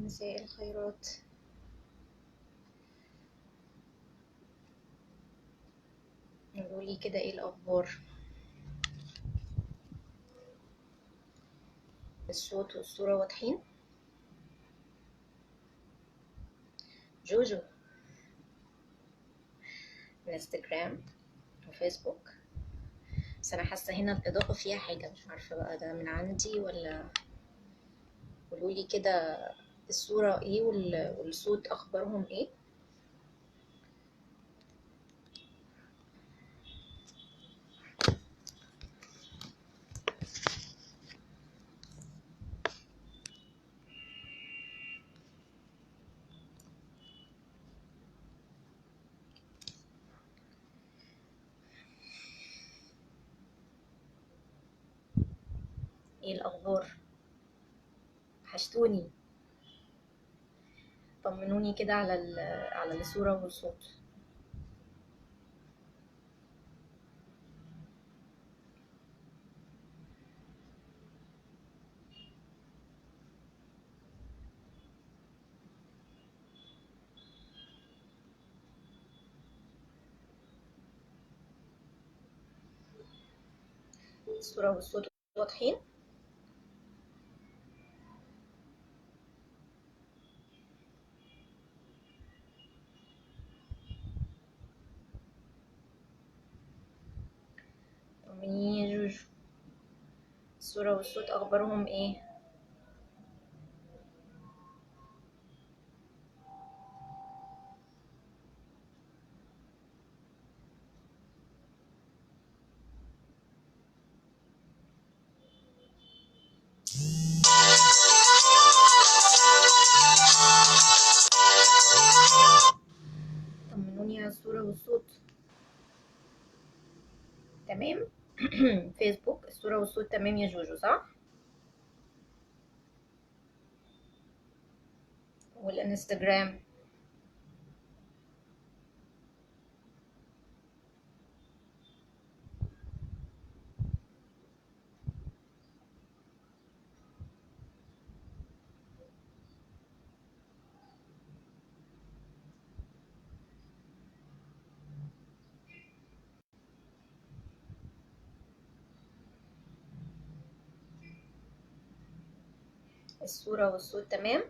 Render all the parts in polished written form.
مساء الخيرات. قولولي كده ايه الأخبار؟ الصوت والصورة واضحين؟ جوجو، انستجرام وفيسبوك. بس أنا حاسة هنا الإضاءة فيها حاجة، مش عارفة بقى ده من عندي ولا. قولولي كده الصورة ايه والصوت أخبارهم ايه؟ ايه الأخبار؟ وحشتوني. طمنوني كده على الصورة والصوت. الصورة والصوت واضحين؟ طمنيني يا جوجو، الصورة والصوت أخبارهم ايه؟ طمنوني على الصورة والصوت. تمام. فيسبوك الصورة والصوت تمام يا جوجو، صح؟ والانستجرام. الصورة والصوت تمام.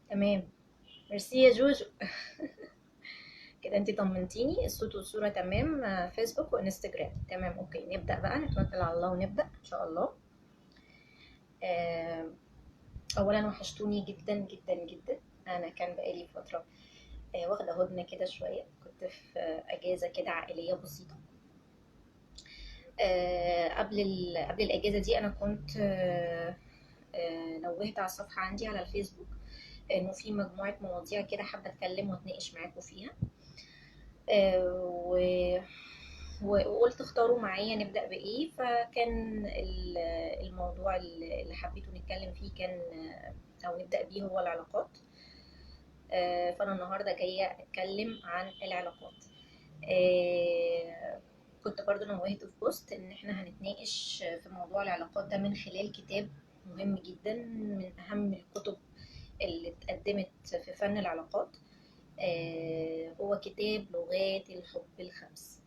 تمام، ميرسي يا جوجو. كده انتي طمنتيني، الصوت والصورة تمام. فيسبوك وانستجرام تمام. اوكي، نبدأ بقى، نتوكل على الله ونبدأ ان شاء الله. آه، اولا وحشتوني جدا جدا جدا. انا كان بقالي فترة واخدة هدنة كده شوية، كنت في اجازة كده عائلية بسيطة. قبل الاجازة دي انا كنت نوهت على الصفحة عندي على الفيسبوك انه في مجموعة مواضيع كده حابة اتكلم واتناقش معاكم فيها. و- وقلت اختاروا معايا نبدأ بإيه. فكان الموضوع اللي حبيته نتكلم فيه كان أو نبدأ بيه هو العلاقات. فأنا النهاردة جاية أتكلم عن العلاقات. كنت برضو نوهت في بوست إن إحنا هنتناقش في موضوع العلاقات ده من خلال كتاب مهم جدا، من أهم الكتب اللي اتقدمت في فن العلاقات. هو كتاب لغات الحب الخمس.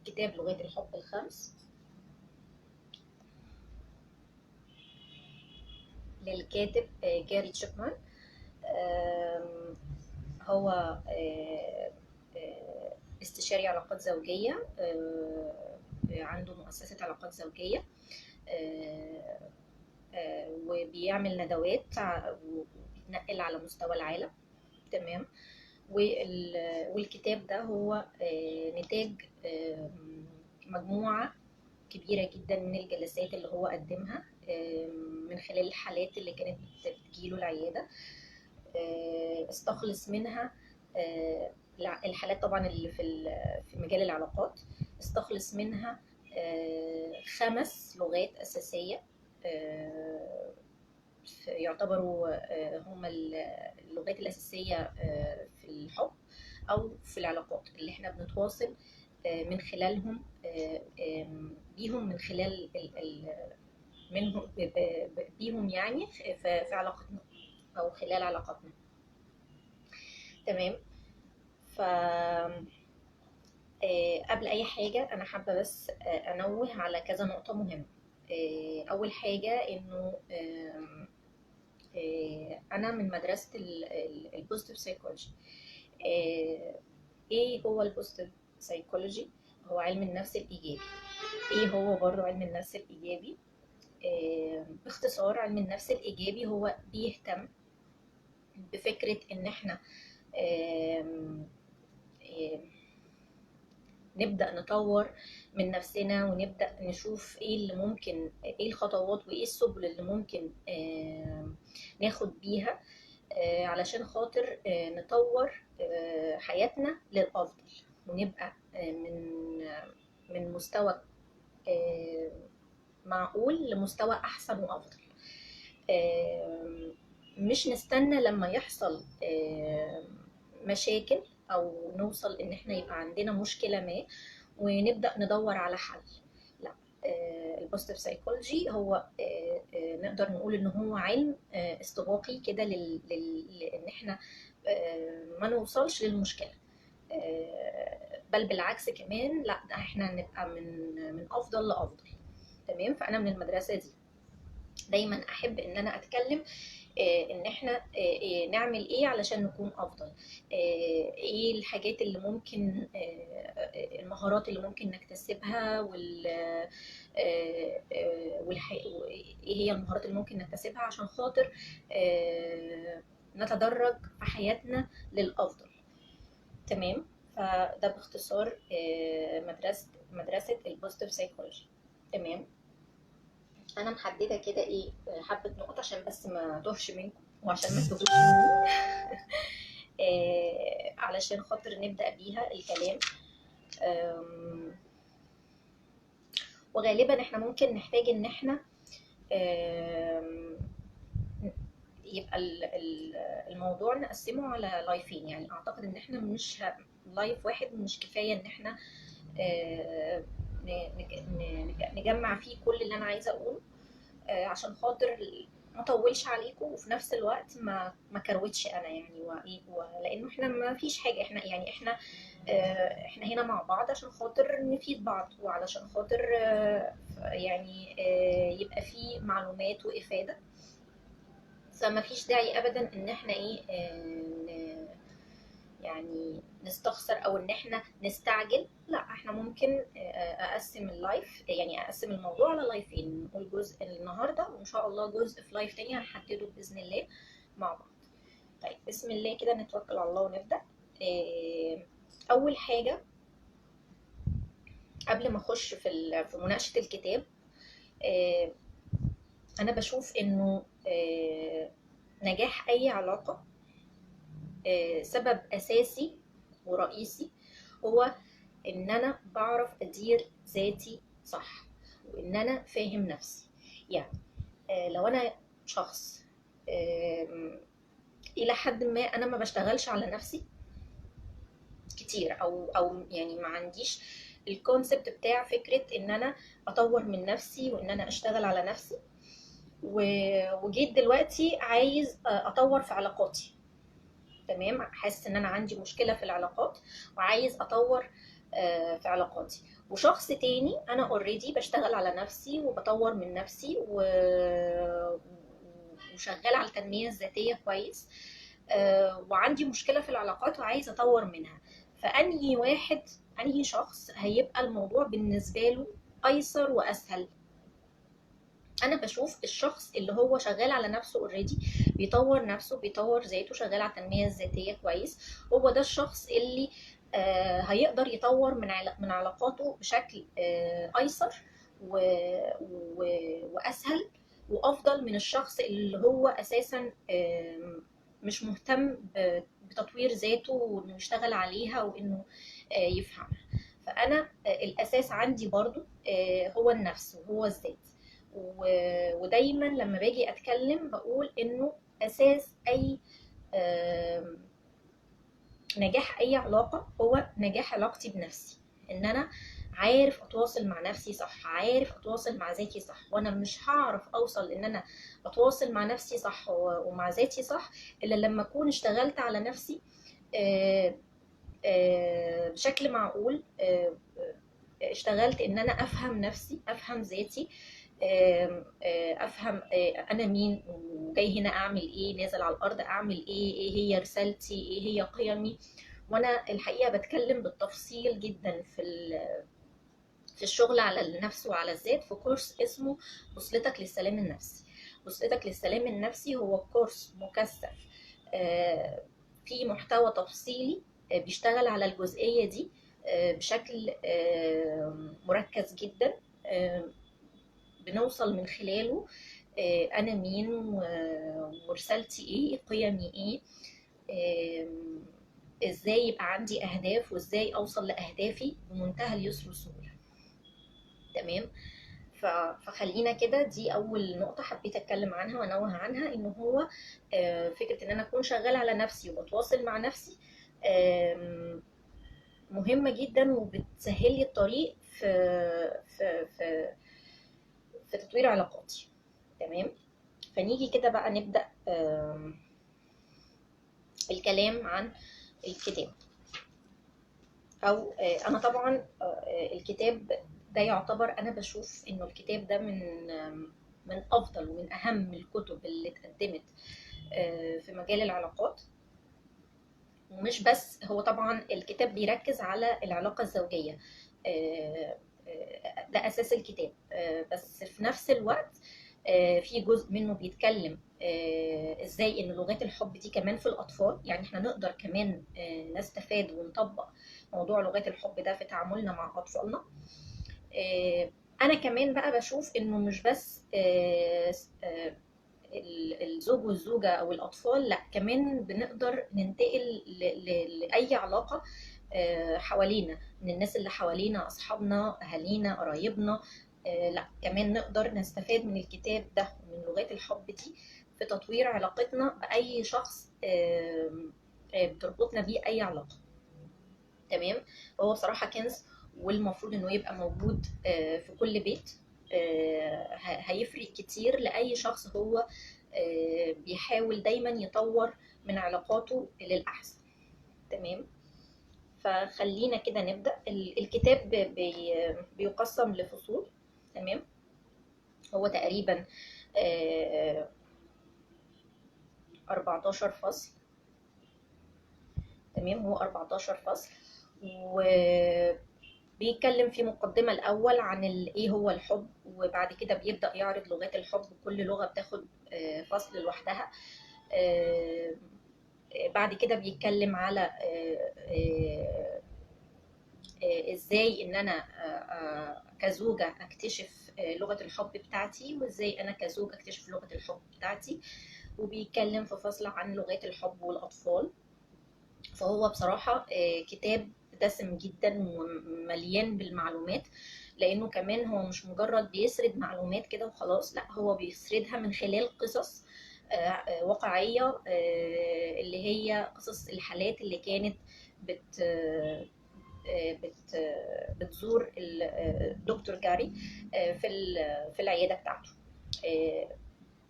كتاب لغات الحب الخمس للكاتب جاري تشيبمان. هو استشاري علاقات زوجية، عنده مؤسسة علاقات زوجية، وبيعمل ندوات وبيتنقل على مستوى العالم. تمام. والكتاب ده هو نتاج مجموعة كبيرة جدا من الجلسات اللي هو قدمها من خلال الحالات اللي كانت بتجيله العيادة. استخلص منها الحالات طبعا اللي في مجال العلاقات. استخلص منها 5 لغات أساسية يعتبروا هما اللغات الأساسية في الحب أو في العلاقات اللي احنا بنتواصل من خلالهم بيهم، من خلال منهم بيهم يعني في علاقتنا أو خلال علاقاتنا. تمام. ف قبل أي حاجة أنا حابة بس أنوه على كذا نقطة مهمة. أول حاجة إنه أنا من مدرسة البوزيتيف سايكولوجي. إيه هو البوزيتيف سايكولوجي؟ هو علم النفس الإيجابي. إيه هو برضو علم النفس الإيجابي؟ باختصار علم النفس الإيجابي هو بيهتم بفكرة إن إحنا نبدأ نطور من نفسنا، ونبدأ نشوف ايه اللي ممكن، ايه الخطوات وايه السبل اللي ممكن ناخد بيها علشان خاطر نطور حياتنا للأفضل، ونبقى من مستوى معقول لمستوى أحسن وأفضل. مش نستنى لما يحصل مشاكل او نوصل ان احنا يبقى عندنا مشكلة ما ونبدأ ندور على حل. لا، البوزيتيف سايكولوجي هو نقدر نقول ان هو علم استباقي كده ان احنا ما نوصلش للمشكلة، بل بالعكس كمان، لا ده احنا نبقى من افضل لافضل. تمام. فانا من المدرسة دي دايما احب ان انا اتكلم ان احنا نعمل ايه علشان نكون افضل، ايه الحاجات اللي ممكن، المهارات اللي ممكن نكتسبها، ايه هي المهارات اللي ممكن نكتسبها عشان خاطر نتدرج في حياتنا للافضل. تمام. فده باختصار مدرسة البوزيتيف سايكولوجي. تمام. انا محدده كده ايه حبه نقط عشان بس ما توهش منكم وعشان ما تتوهوش مني علشان خاطر نبدا بيها الكلام. وغالبا احنا ممكن نحتاج ان احنا يبقى الموضوع نقسمه على لايفين. يعني اعتقد ان احنا مش لايف واحد مش كفايه ان احنا نجمع فيه كل اللي انا عايزه اقوله، عشان خاطر ما اطولش عليكم وفي نفس الوقت ما كروتش انا يعني، لانه احنا ما فيش حاجه، احنا يعني احنا هنا مع بعض عشان خاطر نفيد بعض، وعلشان خاطر يعني يبقى في معلومات وافاده. فما فيش داعي ابدا ان احنا ايه يعني نستخسر او ان احنا نستعجل. لا، احنا ممكن اقسم اللايف، يعني اقسم الموضوع على لايفين، نقول جزء النهارده وان شاء الله جزء في لايف تاني هنحدده باذن الله مع بعض. طيب بسم الله كده نتوكل على الله ونبدا. اول حاجه قبل ما اخش في مناقشه الكتاب، انا بشوف انه نجاح اي علاقه سبب اساسي ورئيسي هو ان انا بعرف ادير ذاتي صح، وان انا فاهم نفسي. يعني لو انا شخص الى حد ما انا ما بشتغلش على نفسي كتير، او يعني ما عنديش الكونسبت بتاع فكرة ان انا اطور من نفسي وان انا اشتغل على نفسي، وجيت دلوقتي عايز اطور في علاقاتي. تمام. حاسس ان انا عندي مشكلة في العلاقات وعايز اطور في علاقاتي، وشخص تاني انا اوريدي بشتغل على نفسي وبطور من نفسي وشغال على التنمية الذاتية كويس، وعندي مشكلة في العلاقات وعايز اطور منها. فانهي واحد، انهي شخص هيبقى الموضوع بالنسبة له ايسر واسهل؟ انا بشوف الشخص اللي هو شغال على نفسه اوريدي، بيطور نفسه، بيطور ذاته، شغال على التنميه الذاتيه كويس، هو ده الشخص اللي هيقدر يطور من علاقاته بشكل ايسر واسهل وافضل من الشخص اللي هو اساسا مش مهتم بتطوير ذاته وانه يشتغل عليها وانه يفهمها. فانا الاساس عندي برضو هو النفس وهو الذات، ودايما لما باجي اتكلم بقول انه اساس اي نجاح اي علاقة هو نجاح علاقتي بنفسي. ان انا عارف اتواصل مع نفسي صح، عارف اتواصل مع ذاتي صح. وانا مش هعرف اوصل ان انا اتواصل مع نفسي صح ومع ذاتي صح الا لما اكون اشتغلت على نفسي بشكل معقول. اشتغلت ان انا افهم نفسي، افهم ذاتي، افهم انا مين وجاي هنا اعمل ايه، نازل على الارض اعمل ايه، ايه هي رسالتي، ايه هي قيمي. وانا الحقيقه بتكلم بالتفصيل جدا في الشغل على النفس وعلى الذات في كورس اسمه وصلتك للسلام النفسي. وصلتك للسلام النفسي هو كورس مكثف في محتوى تفصيلي بيشتغل على الجزئيه دي بشكل مركز جدا. بنوصل من خلاله انا مين ورسالتي ايه، قيمي ايه، ازاي يبقى عندي اهداف وازاي اوصل لاهدافي بمنتهى اليسر والسهوله. تمام. فخلينا كده، دي اول نقطه حبيت اتكلم عنها وانوه عنها، ان هو فكره ان انا اكون شغاله على نفسي وبتواصل مع نفسي مهمه جدا وبتسهل لي الطريق في تطوير علاقاتي. تمام. فنيجي كده بقى نبدأ الكلام عن الكتاب. او انا طبعا الكتاب ده يعتبر، انا بشوف انه الكتاب ده من افضل ومن اهم الكتب اللي اتقدمت في مجال العلاقات. ومش بس هو طبعا الكتاب بيركز على العلاقة الزوجية، ده اساس الكتاب، بس في نفس الوقت في جزء منه بيتكلم ازاي ان لغات الحب دي كمان في الاطفال. يعني احنا نقدر كمان نستفاد ونطبق موضوع لغات الحب ده في تعاملنا مع اطفالنا. انا كمان بقى بشوف انه مش بس الزوج والزوجة او الاطفال، لا كمان بنقدر ننتقل لاي علاقة حوالينا، من الناس اللي حوالينا، اصحابنا، اهالينا، قرايبنا. لا كمان نقدر نستفاد من الكتاب ده ومن لغات الحب دي في تطوير علاقتنا بأي شخص بتربطنا بيه أي علاقة. تمام. هو بصراحة كنز، والمفروض إنه يبقى موجود في كل بيت. هيفرق كتير لأي شخص هو بيحاول دايما يطور من علاقاته للأحسن. تمام. فخلينا كده نبدأ. الكتاب بيقسم لفصول. تمام. هو تقريبا 14 فصل. تمام. هو 14 فصل، وبيتكلم في مقدمة الأول عن إيه هو الحب، وبعد كده بيبدأ يعرض لغات الحب. كل لغة بتاخد فصل لوحدها. بعد كده بيتكلم على ازاي ان انا كزوجة اكتشف لغة الحب بتاعتي، وازاي انا كزوج اكتشف لغة الحب بتاعتي. وبيتكلم في فصل عن لغات الحب والاطفال. فهو بصراحة كتاب دسم جدا ومليان بالمعلومات، لانه كمان هو مش مجرد بيسرد معلومات كده وخلاص، لا هو بيسردها من خلال قصص واقعية، اللي هي قصص الحالات اللي كانت بتزور الدكتور جاري في العيادة بتاعته.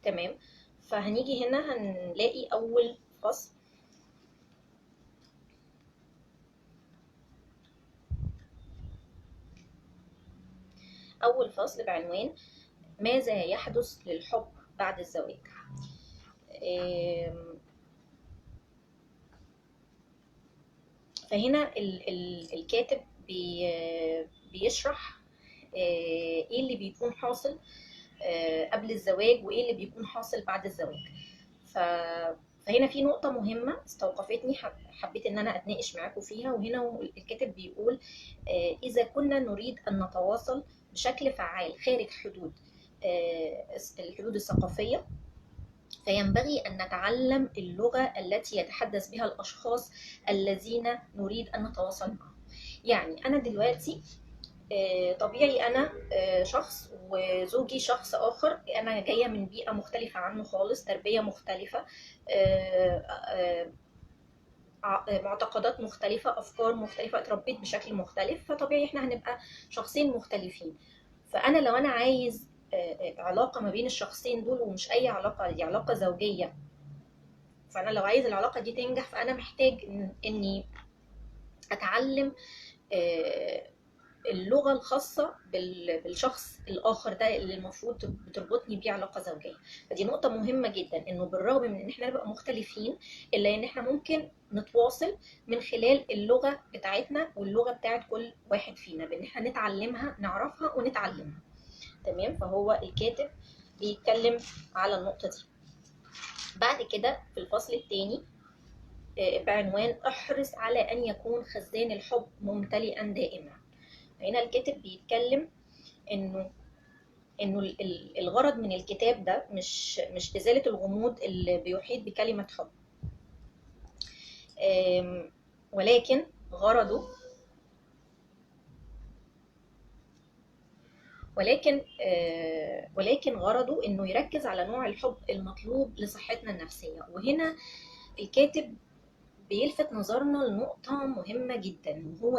تمام. فهنيجي هنا هنلاقي أول فصل. أول فصل بعنوان ماذا يحدث للحب بعد الزواج. فهنا الكاتب بيشرح ايه اللي بيكون حاصل قبل الزواج وايه اللي بيكون حاصل بعد الزواج. فهنا في نقطة مهمة استوقفتني، حبيت ان انا اتناقش معاكم فيها. وهنا الكاتب بيقول اذا كنا نريد ان نتواصل بشكل فعال خارج حدود الحدود الثقافية، فينبغي أن نتعلم اللغة التي يتحدث بها الأشخاص الذين نريد أن نتواصل معهم. يعني أنا دلوقتي طبيعي انا شخص وزوجي شخص اخر، انا جايه من بيئه مختلفه عنه خالص، تربيه مختلفه، معتقدات مختلفه، افكار مختلفه، اتربيت بشكل مختلف، فطبيعي احنا هنبقى شخصين مختلفين. فانا لو انا عايز علاقه ما بين الشخصين دول، ومش اي علاقه، دي علاقه زوجيه، فانا لو عايز العلاقه دي تنجح فانا محتاج اني اتعلم اللغة الخاصة بالشخص الآخر ده اللي المفروض بتربطني بيه علاقة زوجية. فدي نقطة مهمة جدا، إنه بالرغم من إن إحنا نبقى مختلفين إلا إن إحنا ممكن نتواصل من خلال اللغة بتاعتنا واللغة بتاعت كل واحد فينا، بإن إحنا نتعلمها، نعرفها ونتعلمها. تمام. فهو الكاتب بيتكلم على النقطة دي. بعد كده في الفصل الثاني بعنوان احرص على أن يكون خزان الحب ممتلئا دائما. هنا الكاتب بيتكلم انه الغرض من الكتاب ده مش ازاله الغموض اللي بيحيط بكلمه حب، ولكن غرضه ولكن غرضه انه يركز على نوع الحب المطلوب لصحتنا النفسيه. وهنا الكاتب بيلفت نظرنا لنقطه مهمه جدا، وهو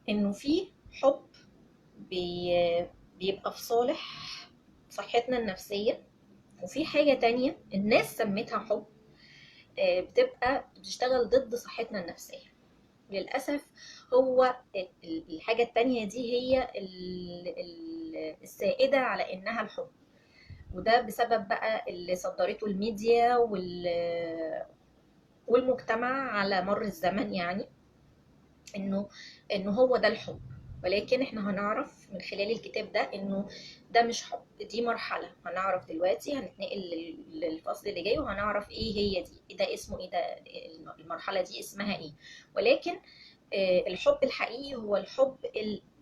انه في حب بيبقى في صالح صحتنا النفسية، وفي حاجة تانية الناس سمتها حب بتبقى بتشتغل ضد صحتنا النفسية. للأسف هو الحاجة التانية دي هي السائدة على إنها الحب، وده بسبب بقى اللي صدرته الميديا والمجتمع على مر الزمن، يعني إنه هو ده الحب. ولكن احنا هنعرف من خلال الكتاب ده انه ده مش حب، دي مرحلة. هنعرف دلوقتي، هنتنقل للفصل اللي جاي وهنعرف ايه هي دي، ده اسمه ايه، ده المرحلة دي اسمها ايه. ولكن الحب الحقيقي هو الحب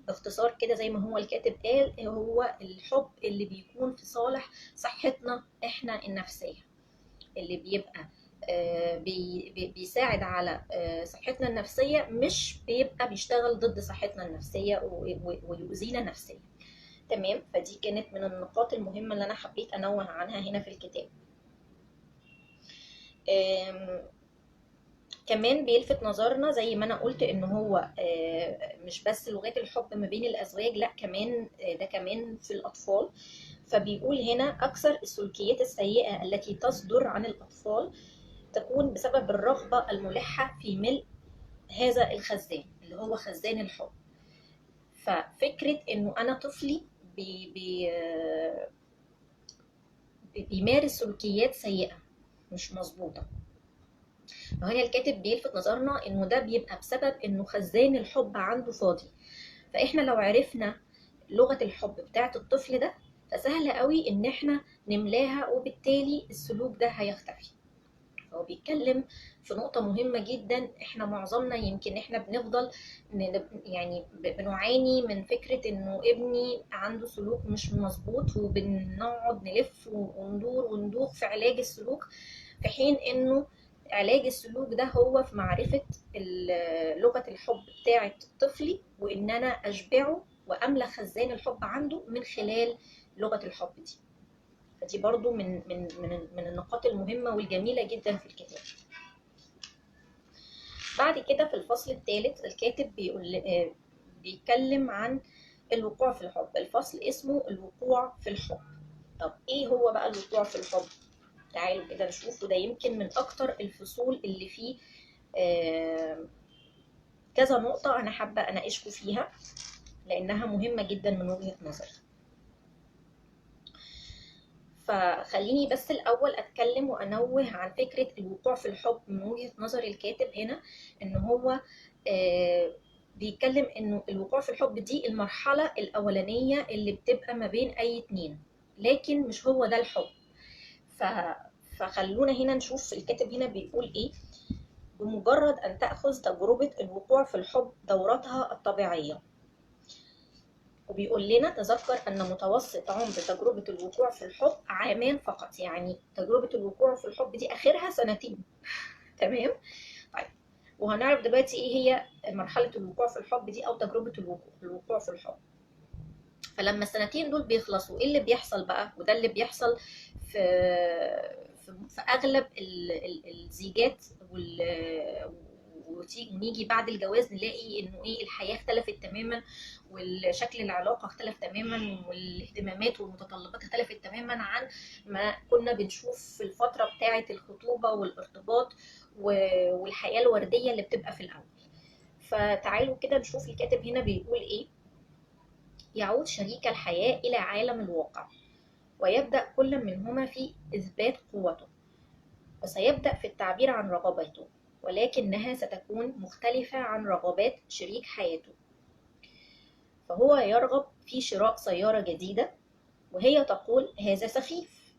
باختصار كده زي ما هو الكاتب قال، هو الحب اللي بيكون في صالح صحتنا احنا النفسية، اللي بيبقى بيساعد على صحتنا النفسية، مش بيبقى بيشتغل ضد صحتنا النفسية ويؤذينا نفسيا. تمام. فدي كانت من النقاط المهمة اللي أنا حبيت أنوه عنها هنا في الكتاب. كمان بيلفت نظرنا زي ما أنا قلت إن هو مش بس لغات الحب ما بين الأزواج، لا كمان ده كمان في الأطفال. فبيقول هنا أكثر السلوكيات السيئة التي تصدر عن الأطفال تكون بسبب الرغبة الملحة في ملء هذا الخزان اللي هو خزان الحب. ففكرة انه انا طفلي بيمارس سلوكيات سيئة مش مظبوطة، وهنا الكاتب بيلفت نظرنا انه ده بيبقى بسبب انه خزان الحب عنده فاضي. فاحنا لو عرفنا لغة الحب بتاعت الطفل ده فسهل قوي ان احنا نملاها، وبالتالي السلوك ده هيختفي. هو بيتكلم في نقطة مهمة جدا. احنا معظمنا يمكن احنا بنفضل يعني بنعاني من فكرة انه ابني عنده سلوك مش مظبوط، وبنقعد نلف وندور وندوخ في علاج السلوك، في حين انه علاج السلوك ده هو في معرفة لغة الحب بتاعة طفلي، وان انا اشبعه واملى خزان الحب عنده من خلال لغة الحب دي. فدي برضو من النقاط المهمة والجميلة جدا في الكتاب. بعد كده في الفصل الثالث الكاتب بيتكلم عن الوقوع في الحب. الفصل اسمه الوقوع في الحب. طب ايه هو بقى الوقوع في الحب؟ تعالوا كده نشوف. وده يمكن من اكتر الفصول اللي فيه كذا نقطة انا حابة اناقشكم فيها لانها مهمة جدا من وجهة نظري. فخليني بس الأول أتكلم وأنوه عن فكرة الوقوع في الحب من وجهة نظر الكاتب هنا. إن هو بيتكلم إنه الوقوع في الحب دي المرحلة الأولانية اللي بتبقى ما بين أي اتنين، لكن مش هو ده الحب. فخلونا هنا نشوف الكاتب هنا بيقول إيه. بمجرد أن تأخذ تجربة الوقوع في الحب دورتها الطبيعية. وبيقول لنا تذكر أن متوسط عمر تجربة الوقوع في الحب 2 عام فقط. يعني تجربة الوقوع في الحب دي آخرها 2 سنين. تمام؟ طيب، وهنعرف دلوقتي ايه هي مرحلة الوقوع في الحب دي او تجربة الوقوع في الحب. فلما السنتين دول بيخلصوا ايه اللي بيحصل بقى؟ وده اللي بيحصل في في اغلب الزيجات ونيجي بعد الجواز نلاقي انه ايه، الحياه اختلفت تماما، والشكل العلاقه اختلف تماما، والاهتمامات والمتطلبات اختلفت تماما عن ما كنا بنشوف في الفتره بتاعه الخطوبه والارتباط والحياه الورديه اللي بتبقى في الاول. فتعالوا كده نشوف الكاتب هنا بيقول ايه. يعود شريك الحياة إلى عالم الواقع، ويبدأ كل منهما في إثبات قوته، وسيبدأ في التعبير عن رغباته، ولكنها ستكون مختلفة عن رغبات شريك حياته. فهو يرغب في شراء سيارة جديدة، وهي تقول هذا سخيف.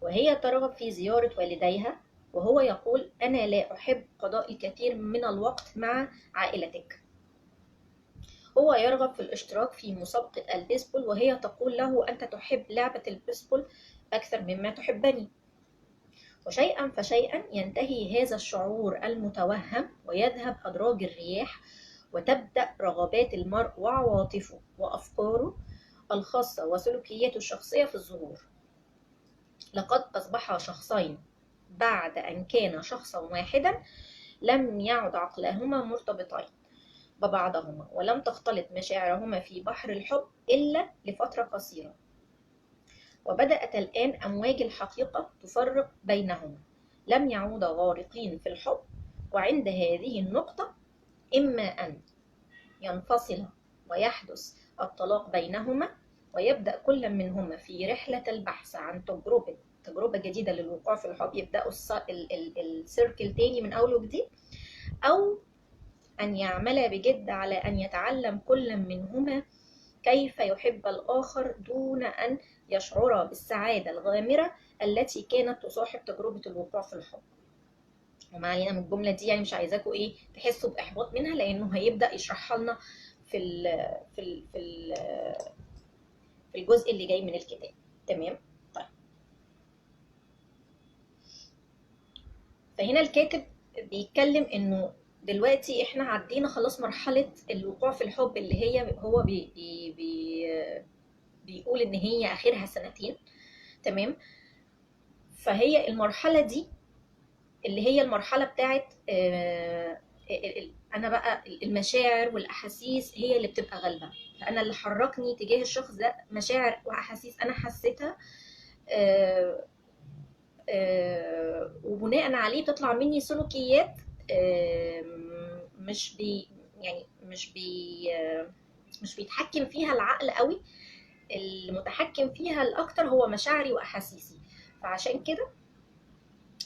وهي ترغب في زيارة والديها، وهو يقول أنا لا أحب قضاء الكثير من الوقت مع عائلتك. هو يرغب في الاشتراك في مسابقة البيسبول، وهي تقول له أنت تحب لعبة البيسبول أكثر مما تحبني. وشيئا فشيئا ينتهي هذا الشعور المتوهم، ويذهب أدراج الرياح، وتبدأ رغبات المرء وعواطفه وأفكاره الخاصة وسلوكياته الشخصية في الظهور. لقد أصبحا شخصين بعد أن كان شخصا واحدا، لم يعد عقلهما مرتبطين ببعضهما، ولم تختلط مشاعرهما في بحر الحب إلا لفترة قصيرة. وبدأت الآن أمواج الحقيقة تفرق بينهما، لم يعودا غارقين في الحب. وعند هذه النقطة إما أن ينفصل ويحدث الطلاق بينهما، ويبدأ كل منهما في رحلة البحث عن تجربة جديدة للوقوع في الحب، يبدأوا السيركل تاني من أول وجديد، أو أن يعمل بجد على أن يتعلم كل منهما كيف يحب الآخر دون أن يشعر بالسعادة الغامرة التي كانت تصاحب تجربة الوقوع في الحب. وما علينا من الجملة دي، يعني مش عايزاكم ايه تحسوا بإحباط منها، لأنه هيبدأ يشرحها لنا في ال في ال في ال في الجزء اللي جاي من الكتاب. تمام. طيب، فهنا الكاتب بيتكلم انه دلوقتي احنا عدينا خلاص مرحلة الوقوع في الحب، اللي هي هو بيقول ان هي اخرها سنتين. تمام. فهي المرحلة دي اللي هي المرحلة بتاعت انا بقى المشاعر والاحاسيس هي اللي بتبقى غالبة. فانا اللي حركني تجاه الشخص ده مشاعر واحاسيس انا حسيتها، وبناء عليه بتطلع مني سلوكيات مش بي يعني مش بيتحكم فيها العقل قوي. المتحكم فيها الاكتر هو مشاعري واحاسيسي. فعشان كده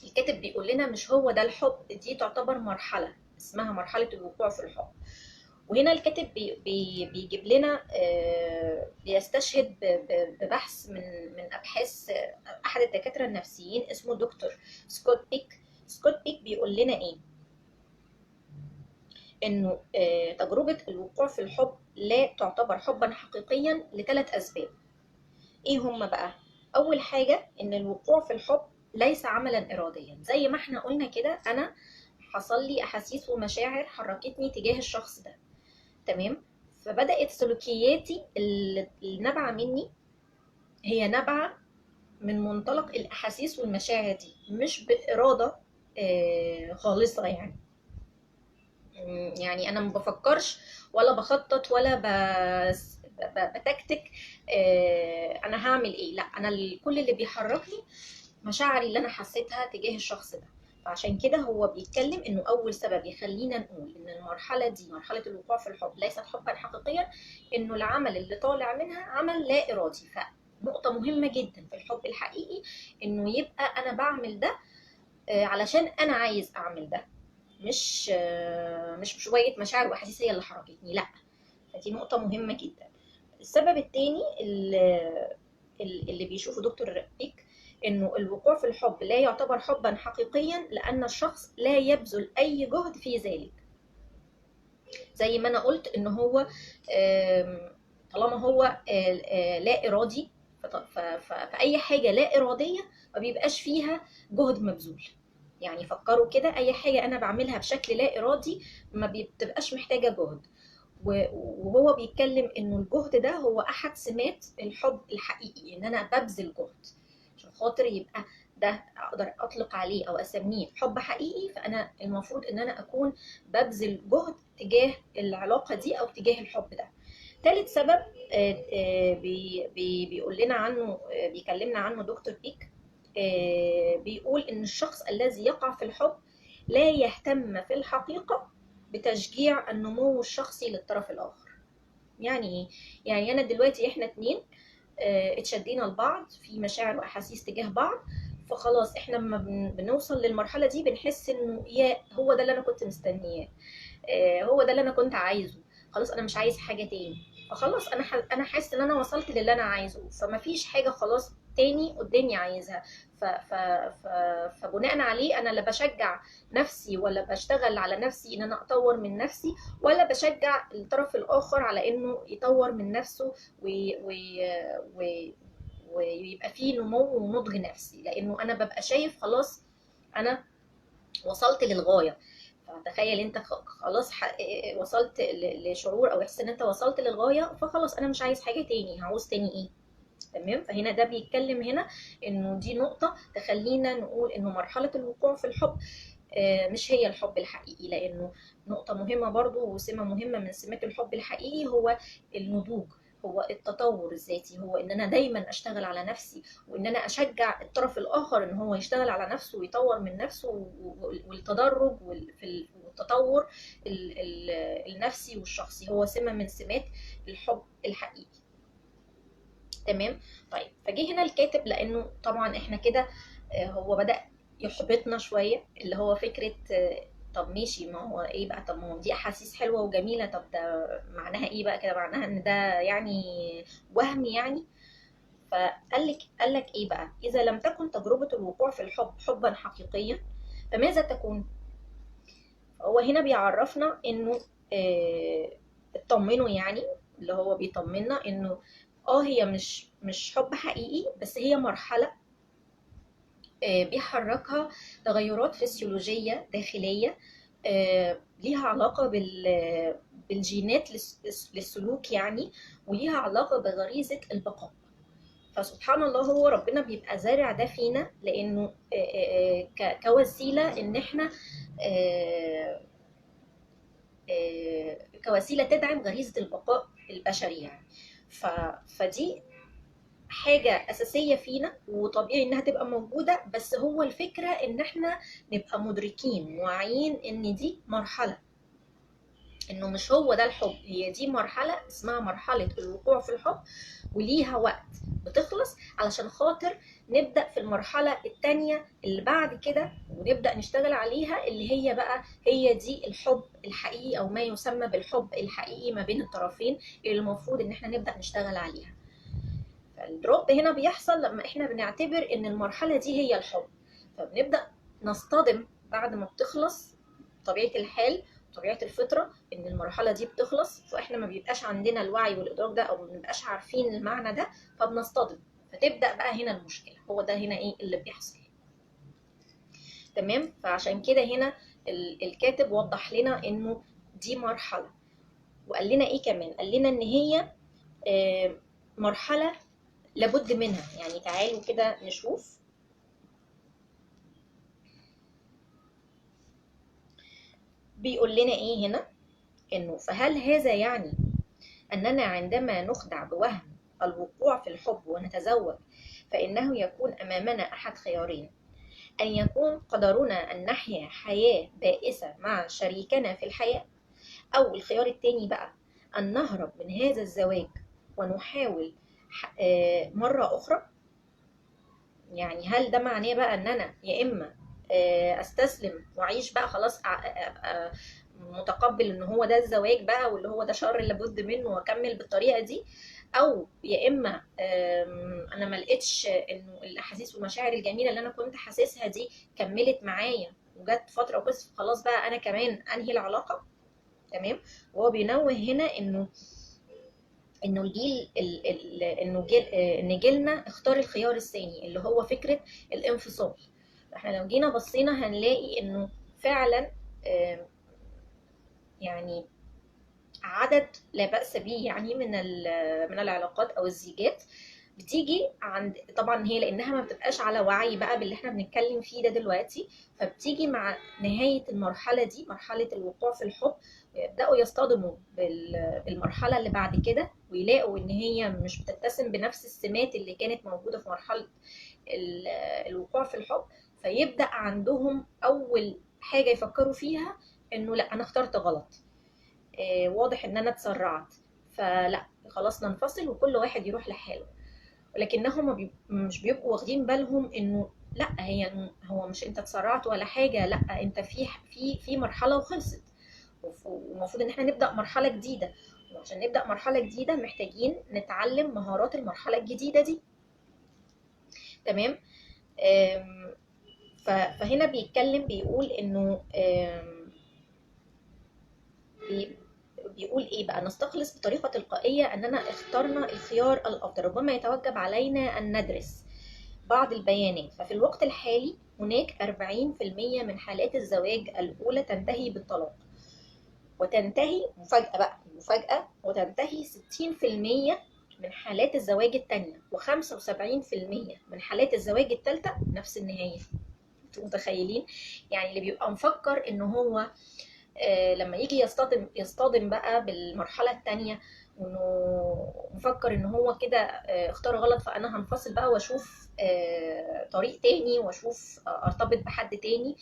الكاتب بيقول لنا مش هو ده الحب، دي تعتبر مرحلة اسمها مرحلة الوقوع في الحب. وهنا الكاتب بيجيب لنا بيستشهد ببحث من ابحاث احد الدكاتره النفسيين اسمه دكتور سكوت بيك. سكوت بيك بيقول لنا ايه؟ انه تجربه الوقوع في الحب لا تعتبر حبا حقيقيا لثلاث اسباب. ايه هم بقى؟ اول حاجه ان الوقوع في الحب ليس عملا اراديا، زي ما احنا قلنا كده، انا حصل لي احاسيس ومشاعر حركتني تجاه الشخص ده. تمام. فبدأت سلوكياتي اللي نابعة مني هي نابعة من منطلق الأحاسيس والمشاعر دي، مش بإرادة خالصة. يعني أنا ما بفكرش ولا بخطط ولا بتكتك أنا هعمل إيه. لا، أنا كل اللي بيحركني مشاعري اللي أنا حسيتها تجاه الشخص ده. فعشان كده هو بيتكلم انه اول سبب يخلينا نقول ان المرحله دي مرحله الوقوع في الحب ليست حبا حقيقيا، انه العمل اللي طالع منها عمل لا ارادي. فنقطه مهمه جدا في الحب الحقيقي انه يبقى انا بعمل ده علشان انا عايز اعمل ده، مش شويه مشاعر واحاسيس هي اللي حركتني، لا. فدي نقطه مهمه جدا. السبب الثاني اللي بيشوفه دكتور بيك انه الوقوع في الحب لا يعتبر حبا حقيقيا لان الشخص لا يبذل اي جهد في ذلك. زي ما انا قلت ان هو طالما هو لا ارادي، فاي حاجه لا اراديه ما بيبقاش فيها جهد مبذول. يعني فكروا كده، اي حاجه انا بعملها بشكل لا ارادي ما بتبقاش محتاجه جهد. وهو بيتكلم انه الجهد ده هو احد سمات الحب الحقيقي، ان انا ببذل جهد عشان خاطر يبقى ده اقدر اطلق عليه او اسميه حب حقيقي. فانا المفروض ان انا اكون ببذل جهد تجاه العلاقه دي او تجاه الحب ده. ثالث سبب بيقول لنا عنه، بيكلمنا عنه دكتور بيك، بيقول ان الشخص الذي يقع في الحب لا يهتم في الحقيقة بتشجيع النمو الشخصي للطرف الآخر. يعني ايه؟ يعني انا دلوقتي احنا اتنين اتشدينا لبعض في مشاعر واحاسيس تجاه بعض، فخلاص احنا لما بنوصل للمرحلة دي بنحس انه يا هو ده اللي انا كنت مستنياه، هو ده اللي انا كنت عايزه، خلاص انا مش عايز حاجه تاني. فخلاص انا حاسس ان انا وصلت للي انا عايزه، فما فيش حاجه خلاص تاني قدامي عايزها. ف ف ف فبناء عليه انا لا بشجع نفسي ولا بشتغل على نفسي ان انا اطور من نفسي، ولا بشجع الطرف الاخر على انه يطور من نفسه و... ويبقى فيه نمو ونضج نفسي، لانه انا ببقى شايف خلاص انا وصلت للغايه. فتخيل انت خلاص وصلت لشعور او احساس ان انت وصلت للغايه، فخلاص انا مش عايز حاجه تاني، هعوز تاني ايه؟ تمام. فهنا ده بيتكلم هنا انه دي نقطه تخلينا نقول انه مرحله الوقوع في الحب مش هي الحب الحقيقي. لانه نقطه مهمه برضو وسمه مهمه من سمات الحب الحقيقي هو النضوج، هو التطور الذاتي، هو ان انا دايما اشتغل على نفسي، وان انا اشجع الطرف الاخر ان هو يشتغل على نفسه ويطور من نفسه، والتدرج والتطور النفسي والشخصي هو سمة من سمات الحب الحقيقي. تمام. طيب فجه هنا الكاتب، لانه طبعا احنا كده هو بدأ يحبطنا شوية، اللي هو فكرة طب ماشي، ما هو ايه بقى؟ طب ما هو دي احاسيس حلوة وجميلة، طب ده معناها ايه بقى كده؟ معناها ان ده يعني وهم يعني؟ قال لك ايه بقى؟ اذا لم تكن تجربة الوقوع في الحب حبا حقيقيا فماذا تكون؟ هو هنا بيعرفنا انه اطمنوا، يعني اللي هو بيطمنا انه هي مش حب حقيقي، بس هي مرحلة بيحركها تغيرات فسيولوجية داخلية ليها علاقة بالجينات للسلوك يعني، وليها علاقة بغريزة البقاء. فسبحان الله هو ربنا بيبقى زارع ده فينا، لأنه كوسيلة إن احنا كوسيلة تدعم غريزة البقاء البشري يعني. فدي حاجة أساسية فينا وطبيعي إنها تبقى موجودة، بس هو الفكرة إن إحنا نبقى مدركين واعيين إن دي مرحلة، إنه مش هو ده الحب، هي دي مرحلة اسمها مرحلة الوقوع في الحب، وليها وقت بتخلص علشان خاطر نبدأ في المرحلة التانية اللي بعد كده ونبدأ نشتغل عليها، اللي هي بقى هي دي الحب الحقيقي أو ما يسمى بالحب الحقيقي ما بين الطرفين، اللي المفروض إن إحنا نبدأ نشتغل عليها. فالدروب هنا بيحصل لما احنا بنعتبر ان المرحلة دي هي الحب، فبنبدأ نصطدم بعد ما بتخلص. طبيعة الحال طبيعة الفطرة ان المرحلة دي بتخلص، فاحنا ما بيبقاش عندنا الوعي والادراك ده او ما بنبقاش عارفين المعنى ده، فبنصطدم، فتبدأ بقى هنا المشكلة. هو ده هنا ايه اللي بيحصل. تمام. فعشان كده هنا الكاتب وضح لنا انه دي مرحلة، وقال لنا ايه كمان؟ قال لنا ان هي مرحلة لابد منها. يعني تعالوا كده نشوف. بيقول لنا ايه هنا؟ انه فهل هذا يعني اننا عندما نخدع بوهم الوقوع في الحب ونتزوج فانه يكون امامنا احد خيارين: ان يكون قدرنا ان نحيا حياة بائسة مع شريكنا في الحياة، او الخيار التاني بقى ان نهرب من هذا الزواج ونحاول مرة اخرى. يعني هل ده معناه بقى ان انا يا اما استسلم واعيش بقى خلاص ابقى متقبل ان هو ده الزواج بقى واللي هو ده شر اللي لابد منه واكمل بالطريقه دي، او يا اما انا ما لقيتش انه الاحاسيس والمشاعر الجميله اللي انا كنت حاسسها دي كملت معايا وجت فتره وبس خلاص بقى انا كمان انهي العلاقه. تمام. وهو بينوه هنا انه الجيل انه جيل ان جيلنا اختار الخيار الثاني اللي هو فكره الانفصال. احنا لو جينا بصينا هنلاقي انه فعلا يعني عدد لا بأس به يعني من العلاقات او الزيجات بتيجي عند، طبعا هي لانها ما بتبقاش على وعي بقى باللي احنا بنتكلم فيه ده دلوقتي، فبتيجي مع نهاية المرحلة دي، مرحلة الوقوع في الحب، يبدأوا يصطدموا بالمرحلة اللي بعد كده، ويلاقوا ان هي مش بتتسم بنفس السمات اللي كانت موجودة في مرحلة الوقوع في الحب. فيبدأ عندهم اول حاجة يفكروا فيها انه لا، انا اخترت غلط، واضح ان انا اتسرعت، فلا خلاص ننفصل وكل واحد يروح لحاله. ولكنهم مش بيبقوا واخدين بالهم انه لا، هو مش انت اتسرعت ولا حاجه، لا انت في مرحله وخلصت، والمفروض ان احنا نبدا مرحله جديده، وعشان نبدا مرحله جديده محتاجين نتعلم مهارات المرحله الجديده دي. تمام. فهنا بيتكلم بيقول انه بيقول ايه بقى، نستخلص بطريقه تلقائيه اننا اخترنا الخيار الافضل، ربما يتوجب علينا ان ندرس بعض البيانات. ففي الوقت الحالي هناك 40% من حالات الزواج الأولى تنتهي بالطلاق، وتنتهي مفاجأة بقى، المفاجأة، وتنتهي 60% من حالات الزواج الثانية، و75% من حالات الزواج الثالثة نفس النهاية. انتوا متخيلين؟ يعني اللي بيبقى مفكر ان هو لما يجي يصطدم بقى بالمرحلة الثانية، وانه مفكر ان هو كده اختار غلط، فانا هنفصل بقى واشوف طريق تاني، واشوف ارتبط بحد تاني.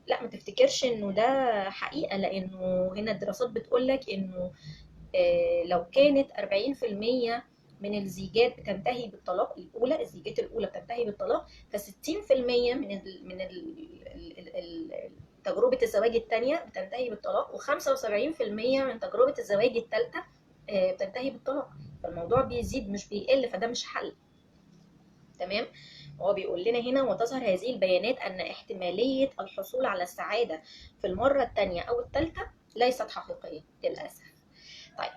لا، ما تفتكرش انه ده حقيقة، لانه هنا الدراسات بتقولك انه لو كانت 40% من الزيجات بتنتهي بالطلاق الأولى، الزيجات الأولى بتنتهي بالطلاق، ف60% من تجربة الزواج الثانية بتنتهي بالطلاق، و75% من تجربة الزواج الثالثة بتنتهي بالطلاق. فالموضوع بيزيد مش بيقل، فده مش حل. تمام. هو بيقول لنا هنا، وتظهر هذه البيانات أن احتمالية الحصول على السعادة في المرة الثانية أو الثالثة ليست حقيقية للأسف. طيب،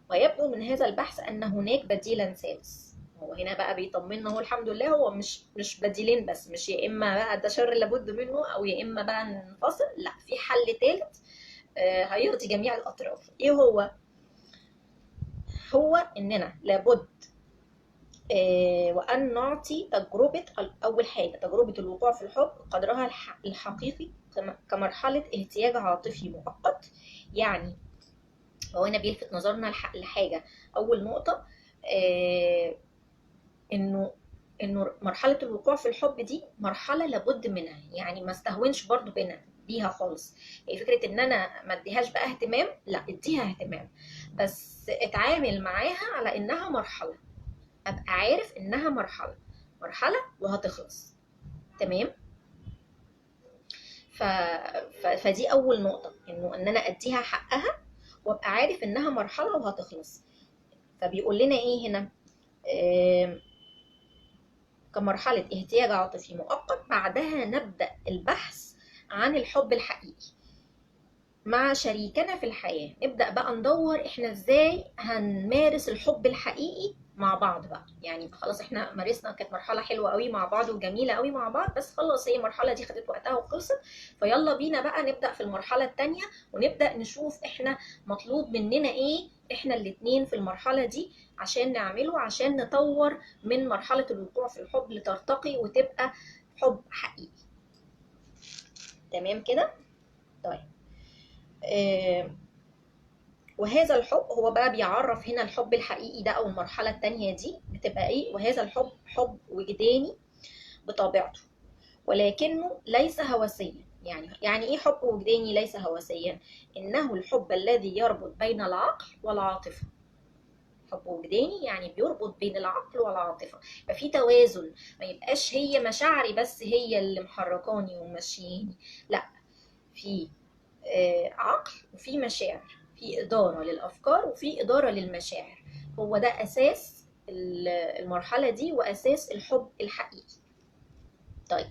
ويبدو من هذا البحث أن هناك بديلا ثالث. هو هنا بقى بيطمنا، هو الحمد لله هو مش بديلين بس، مش يا إما بقى ده شر لابد منه، أو يا إما بقى ننفصل، لا، في حل ثالث هيرضي جميع الأطراف. إيه هو؟ هو إننا لابد وأن نعطي تجربة، أول حاجة تجربة الوقوع في الحب قدرها الحقيقي كمرحلة اهتياج عاطفي مؤقت. يعني هو هنا بيلفت نظرنا لحاجة، أول نقطة إنه مرحلة الوقوع في الحب دي مرحلة لابد منها، يعني ما استهونش برضو بيها خالص. هي فكرة إن أنا ما اديهاش بقى اهتمام، لا، اديها اهتمام، بس اتعامل معاها على إنها مرحلة، أبقى عارف إنها مرحلة وهتخلص. تمام. فدي أول نقطة، إن أنا أديها حقها وأبقى عارف إنها مرحلة وهتخلص. فبيقول لنا إيه هنا؟ كمرحلة اهتياج عاطفي مؤقت، بعدها نبدأ البحث عن الحب الحقيقي مع شريكنا في الحياة. نبدأ بقى ندور احنا ازاي هنمارس الحب الحقيقي مع بعض بقى. يعني خلاص احنا مارسنا، كانت مرحلة حلوة قوي مع بعض وجميلة قوي مع بعض، بس خلاص هي المرحلة دي خدت وقتها وخلصت. فيلا بينا بقى نبدأ في المرحلة التانية، ونبدأ نشوف احنا مطلوب مننا ايه احنا الاتنين في المرحلة دي عشان نعمله، عشان نطور من مرحلة الوقوع في الحب لترتقي وتبقى حب حقيقي. تمام كده؟ طيب. وهذا الحب هو بقى بيعرف هنا الحب الحقيقي ده، او المرحلة التانية دي بتبقى ايه. وهذا الحب حب وجداني بطبيعته، ولكنه ليس هوسيا. يعني ايه حب وجداني ليس هوسيا؟ انه الحب الذي يربط بين العقل والعاطفة. حب وجداني يعني بيربط بين العقل والعاطفة، ففي توازن، ما يبقاش هي مشاعري بس هي اللي محركاني ومشيني، لا، في عقل وفي مشاعر، في إدارة للأفكار وفي إدارة للمشاعر. هو ده أساس المرحلة دي وأساس الحب الحقيقي. طيب،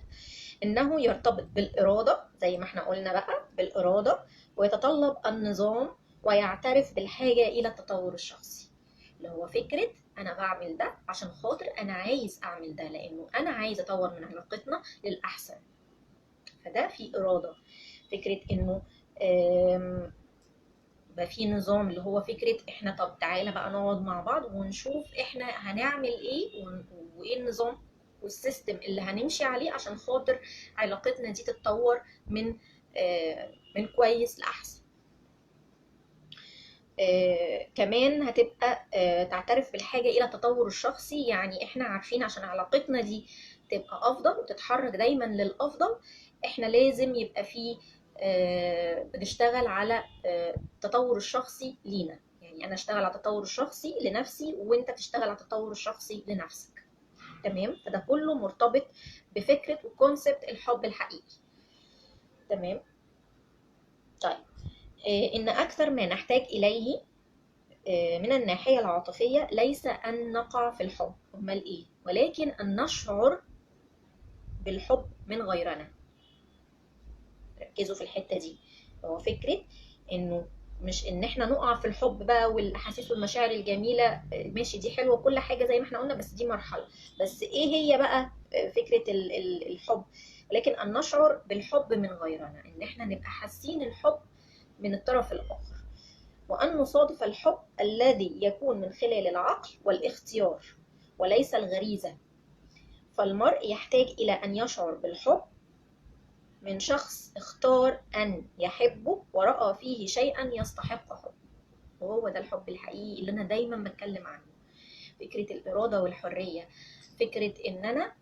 إنه يرتبط بالإرادة زي ما احنا قلنا بقى، بالإرادة، ويتطلب النظام، ويعترف بالحاجة إلى التطور الشخصي. اللي هو فكرة أنا بعمل ده عشان خاطر أنا عايز أعمل ده، لأنه أنا عايز أطور من علاقتنا للأحسن. فده في إرادة. فكرة إنه بقى في نظام، اللي هو فكرة احنا طب تعالى بقى نقعد مع بعض ونشوف احنا هنعمل ايه وايه النظام والسيستم اللي هنمشي عليه عشان خاطر علاقتنا دي تتطور من كويس لأحسن. كمان هتبقى تعترف بالحاجة إلى التطور الشخصي. يعني احنا عارفين عشان علاقتنا دي تبقى أفضل وتتحرك دايما للأفضل، احنا لازم يبقى فيه بنشتغل على التطور الشخصي لينا. يعني أنا أشتغل على التطور الشخصي لنفسي وأنت تشتغل على التطور الشخصي لنفسك. تمام؟ فده كله مرتبط بفكرة وكونسبت الحب الحقيقي. تمام؟ طيب، إن أكثر ما نحتاج إليه من الناحية العاطفية ليس أن نقع في الحب، أمال إيه؟ ولكن أن نشعر بالحب من غيرنا. ركزوا في الحتة دي. هو فكرة إنه مش إن إحنا نقع في الحب بقى والأحاسيس والمشاعر الجميلة، ماشي دي حلوة كل حاجة زي ما إحنا قلنا، بس دي مرحلة. بس إيه هي بقى فكرة الحب؟ ولكن أن نشعر بالحب من غيرنا، إن إحنا نبقى حاسين الحب من الطرف الآخر، وأن نصادف الحب الذي يكون من خلال العقل والاختيار وليس الغريزة. فالمرء يحتاج إلى أن يشعر بالحب من شخص اختار أن يحبه ورأى فيه شيئا يستحق حب، وهو ده الحب الحقيقي اللي أنا دايما بتكلم عنه. فكرة الإرادة والحرية، فكرة إن أنا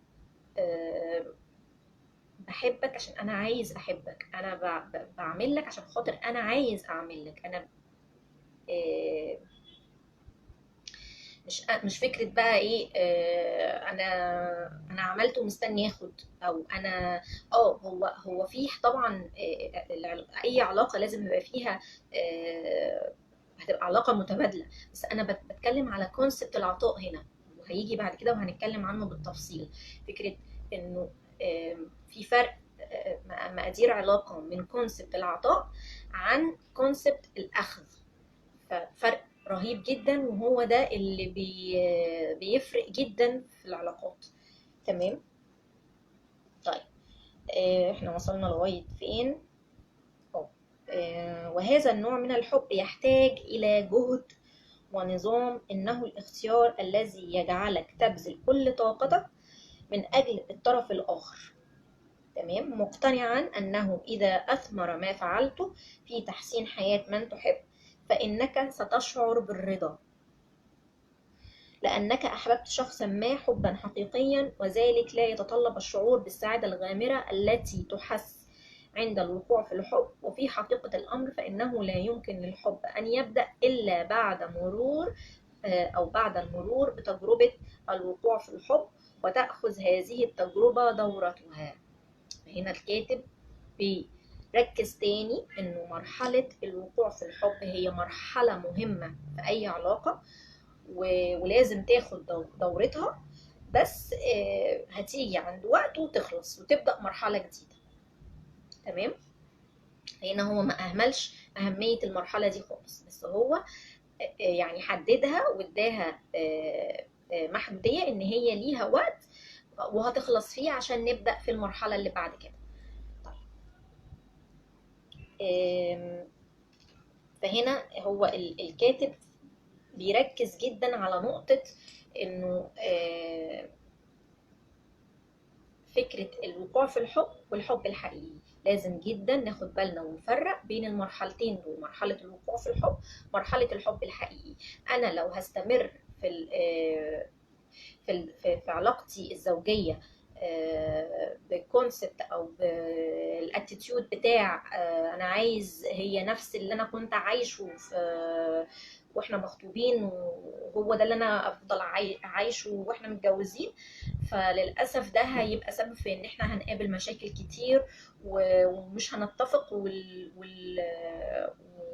بحبك عشان أنا عايز أحبك، أنا بعمل لك عشان خاطر أنا عايز أعمل لك. أنا مش فكره بقى ايه انا عملت ومستني اخد، او انا هو فيه طبعا اي علاقه لازم يبقى فيها هتبقى علاقه متبادله، بس انا بتكلم على كونسبت العطاء هنا، وهيجي بعد كده وهنتكلم عنه بالتفصيل. فكره انه في فرق مقادير علاقه من كونسبت العطاء عن كونسبت الاخذ. ففرق رهيب جدا، وهو ده اللي بيفرق جدا في العلاقات. تمام؟ طيب، احنا وصلنا لغاية فين؟ وهذا النوع من الحب يحتاج إلى جهد ونظام، إنه الاختيار الذي يجعلك تبذل كل طاقتك من أجل الطرف الآخر. تمام؟ مقتنعا أنه إذا أثمر ما فعلته في تحسين حياة من تحب فإنك ستشعر بالرضا، لأنك أحببت شخصا ما حبا حقيقيا، وذلك لا يتطلب الشعور بالسعادة الغامرة التي تحس عند الوقوع في الحب. وفي حقيقة الأمر فإنه لا يمكن للحب أن يبدأ إلا بعد المرور بتجربة الوقوع في الحب، وتأخذ هذه التجربة دورتها. هنا الكاتب بيركز تاني إنه مرحلة الوقوع في الحب هي مرحلة مهمة في أي علاقة، ولازم تاخد دورتها، بس هتيجي عند وقت وتخلص وتبدأ مرحلة جديدة. تمام؟ هنا هو ما أهملش أهمية المرحلة دي خالص، بس هو يعني حددها واداها محدودية إن هي ليها وقت وهتخلص فيه عشان نبدأ في المرحلة اللي بعد كده. فهنا هو الكاتب بيركز جدا على نقطة انه فكرة الوقوع في الحب والحب الحقيقي. لازم جدا ناخد بالنا ونفرق بين المرحلتين دول، مرحلة الوقوع في الحب، مرحلة الحب الحقيقي. انا لو هستمر في علاقتي الزوجية بالكونسبت او بالاتيتيود بتاع انا عايز هي نفس اللي انا كنت عايشه واحنا مخطوبين، وهو ده اللي انا افضل عايشه واحنا متجوزين، فللاسف ده هيبقى سبب في ان احنا هنقابل مشاكل كتير ومش هنتفق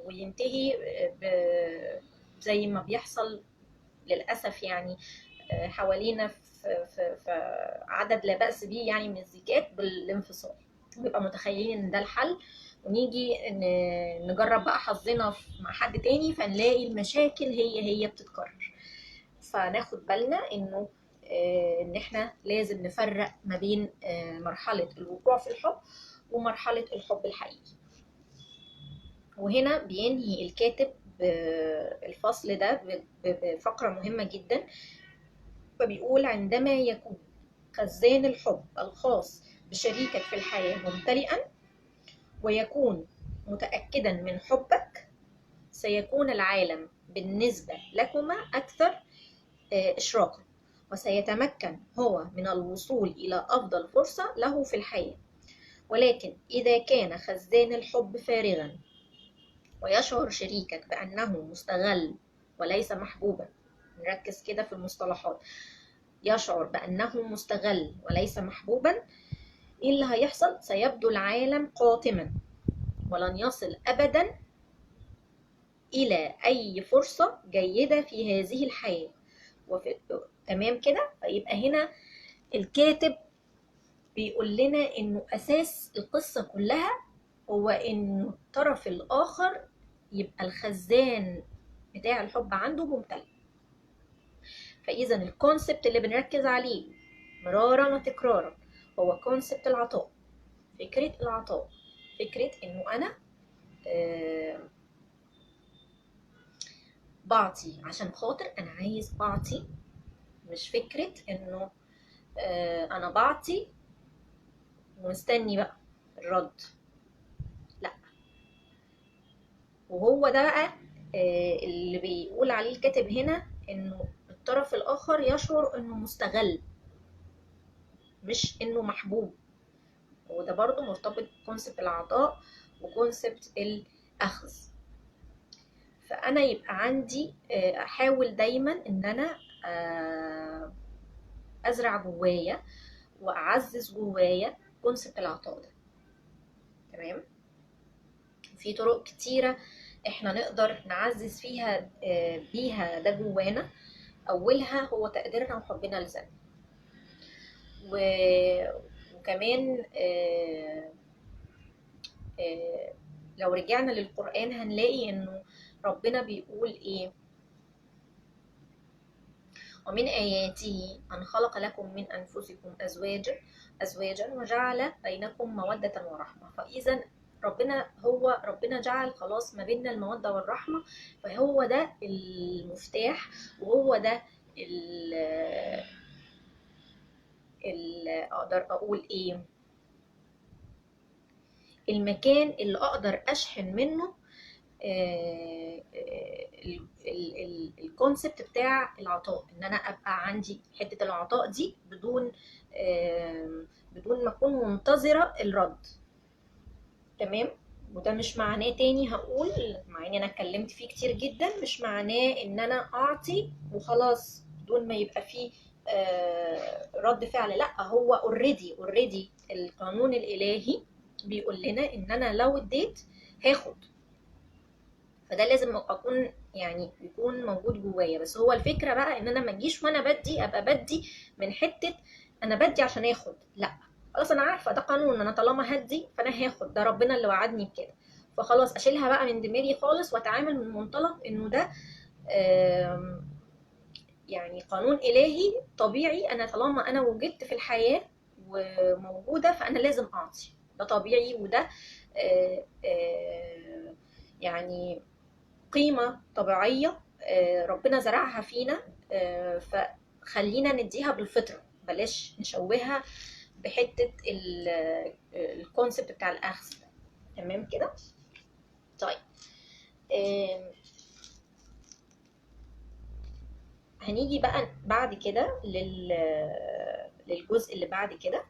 وينتهي زي ما بيحصل للاسف يعني حوالينا في عدد لا بأس به يعني من الزيجات بالانفصال، ونبقى متخيلين ان ده الحل، ونيجي نجرب بقى حظنا مع حد تاني فنلاقي المشاكل هي بتتكرر. فناخد بالنا انه ان احنا لازم نفرق ما بين مرحلة الوقوع في الحب ومرحلة الحب الحقيقي. وهنا بينهي الكاتب الفصل ده بفقرة مهمة جدا، فبيقول: عندما يكون خزان الحب الخاص بشريكك في الحياة ممتلئا ويكون متأكدا من حبك، سيكون العالم بالنسبة لكما أكثر إشراقا، وسيتمكن هو من الوصول إلى أفضل فرصة له في الحياة. ولكن إذا كان خزان الحب فارغا ويشعر شريكك بأنه مستغل وليس محبوبا، نركز كده في المصطلحات، يشعر بأنه مستغل وليس محبوبا، إيه اللي هيحصل؟ سيبدو العالم قاتما ولن يصل أبدا إلى أي فرصة جيدة في هذه الحياة. تمام كده؟ فيبقى هنا الكاتب بيقول لنا إنه أساس القصة كلها هو إنه الطرف الآخر يبقى الخزان بتاع الحب عنده ممتلئ. فإذا الكونسبت اللي بنركز عليه مرارا وتكرارا هو كونسبت العطاء، فكرة العطاء، فكرة إنه أنا بعطي عشان خاطر أنا عايز بعطي، مش فكرة إنه أنا بعطي ومستني بقى الرد، لا. وهو ده بقى اللي بيقول عليه الكاتب هنا، إنه الطرف الآخر يشعر إنه مستغل مش إنه محبوب. وده برضو مرتبط بكونسبت العطاء وكونسبت الأخذ. فأنا يبقى عندي أحاول دايما إن أنا أزرع جوايا وأعزز جوايا كونسبت العطاء ده. تمام؟ في طرق كتيرة إحنا نقدر نعزز فيها بيها ده جوانا. أولها هو تقديرنا وحبنا لذاتنا. وكمان لو رجعنا للقرآن هنلاقي إنه ربنا بيقول إيه: ومن آياته أن خلق لكم من أنفسكم أزواجا وجعل بينكم مودة ورحمة. فإذا ربنا جعل خلاص ما بيننا المودة والرحمة، فهو ده المفتاح، وهو ده أقدر أقول إيه، المكان اللي أقدر أشحن منه الكونسبت بتاع العطاء، ان انا ابقى عندي حته العطاء دي بدون ما اكون منتظره الرد. تمام؟ وده مش معناه، تاني هقول مع اني انا اتكلمت فيه كتير جدا، مش معناه ان انا اعطي وخلاص بدون ما يبقى فيه رد فعل. لا، هو اوريدي القانون الالهي بيقول لنا ان انا لو اديت هاخد. فده لازم اكون يعني يكون موجود جوايا. بس هو الفكره بقى ان انا ما اجيش وانا بدي ابقى بدي من حته انا بدي عشان اخد. لا، خلاص انا عارفه ده قانون، انا طالما هدي فانا هاخد، ده ربنا اللي وعدني بكده، فخلاص اشيلها بقى من دماغي خالص واتعامل من منطلق انه ده يعني قانون الهي طبيعي. انا طالما انا وجدت في الحياه وموجوده فانا لازم اعطي، ده طبيعي، وده يعني قيمة طبيعية ربنا زرعها فينا، فخلينا نديها بالفطرة، بلاش نشوهها بحتة الكونسبت بتاع الأخذ. تمام كده؟ طيب، هنيجي بقى بعد كده للجزء اللي بعد كده.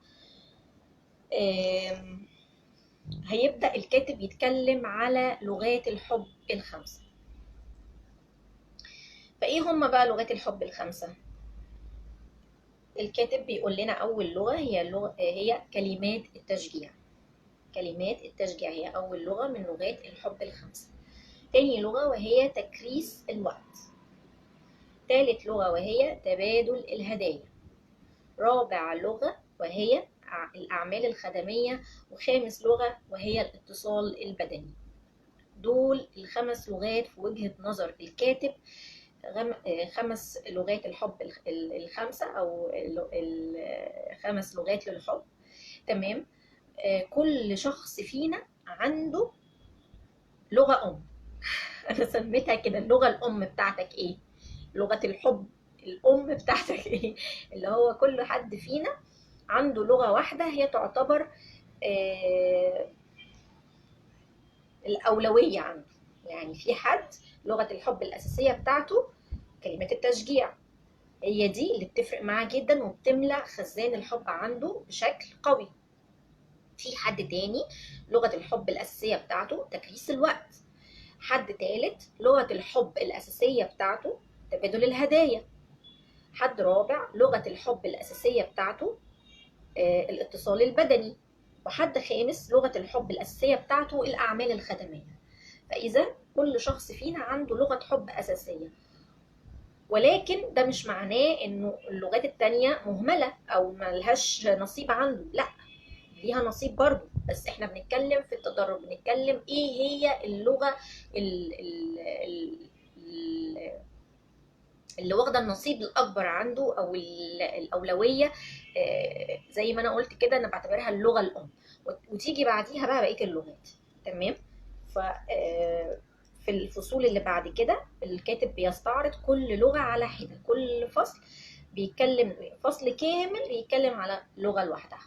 هيبدأ الكاتب يتكلم على لغات الحب الخمسة. فايه هم بقى لغات الحب الخمسة؟ الكاتب بيقول لنا اول لغة هي كلمات التشجيع. كلمات التشجيع هي اول لغة من لغات الحب الخمسة. تاني لغة وهي تكريس الوقت. ثالث لغة وهي تبادل الهدايا. رابع لغة وهي الأعمال الخدمية. وخامس لغة وهي الاتصال البدني. دول الخمس لغات في وجهة نظر الكاتب 5 لغات الحب الخمسة أو 5 لغات للحب. تمام. كل شخص فينا عنده لغة أم. أنا سميتها كده، اللغة الأم بتاعتك إيه؟ لغة الحب الأم بتاعتك إيه؟ اللي هو كل حد فينا عنده لغة واحدة هي تعتبر الأولوية عنده. يعني في حد لغة الحب الأساسية بتاعته كلمات التشجيع، هي دي اللي بتفرق معاه جدا وبتملى خزان الحب عنده بشكل قوي. في حد تاني لغة الحب الأساسية بتاعته تكريس الوقت. حد تالت لغة الحب الأساسية بتاعته تبادل الهدايا. حد رابع لغة الحب الأساسية بتاعته الاتصال البدني. وحد خامس لغة الحب الأساسية بتاعته الأعمال الخدمية. فإذا كل شخص فينا عنده لغة حب أساسية، ولكن ده مش معناه إنه اللغات التانية مهملة أو ملهاش نصيب عنده، لأ، ليها نصيب برضه. بس احنا بنتكلم في التدرج، بنتكلم ايه هي اللغة اللي واخده النصيب الاكبر عنده او الاولويه. زي ما انا قلت كده، انا بعتبرها اللغه الام، وتيجي بعديها بقى بقيه اللغات. تمام. ف في الفصول اللي بعد كده الكاتب بيستعرض كل لغه على حده، كل فصل بيتكلم، فصل كامل بيتكلم على لغه لوحدها.